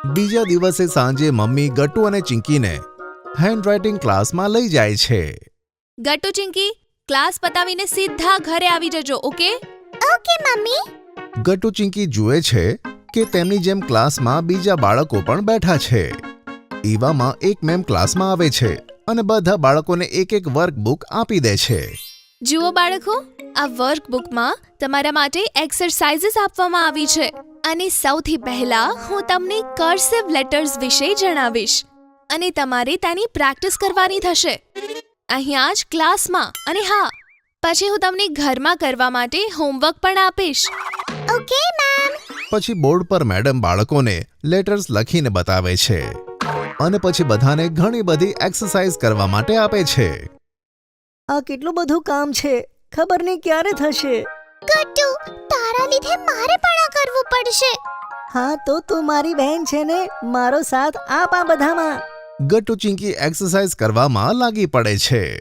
બીજા દિવસે સાંજે મમ્મી ગટ્ટુ અને ચિંકીને હેન્ડરાઇટિંગ ક્લાસમાં લઈ જાય છે. ગટ્ટુ ચિંકી, ક્લાસ પતાવીને સીધા ઘરે આવી જજો, okay? Okay mummy. Gattu Chinki જુએ છે કે તેમની જેમ ક્લાસમાં બીજા બાળકો પણ બેઠા છે. એવામાં એક મેમ ક્લાસમાં આવે છે અને બધા બાળકોને એક વર્કબુક આપી દે છે. જુઓ બાળકો, આ વર્કબુકમાં તમારા માટે એક્સરસાઇઝીસ આપવામાં આવી છે અને સૌથી પહેલા હું તમને કર્સિવ લેટર્સ વિશે જણાવીશ અને તમારે તેની પ્રેક્ટિસ કરવાની થશે અહીંયા જ ક્લાસમાં. અને હા, પછી હું તમને ઘરમાં કરવા માટે હોમવર્ક પણ આપીશ. Okay ma'am. પછી બોર્ડ પર મેડમ બાળકોને લેટર્સ લખીને બતાવે છે અને પછી બધાને ઘણી બધી એક્સરસાઇઝ કરવા માટે આપે છે. આ કેટલું બધું કામ છે, ખબર નહીં ક્યારે થશે. ગટ્ટુ, તારા લીધે મારે પણ આ કરવું પડશે. હા તો તું મારી બહેન છે ને, મારો સાથ આપ આ બધામાં. ગટ્ટુ ચિંકી એક્સરસાઇઝ કરવામાં લાગી પડે છે.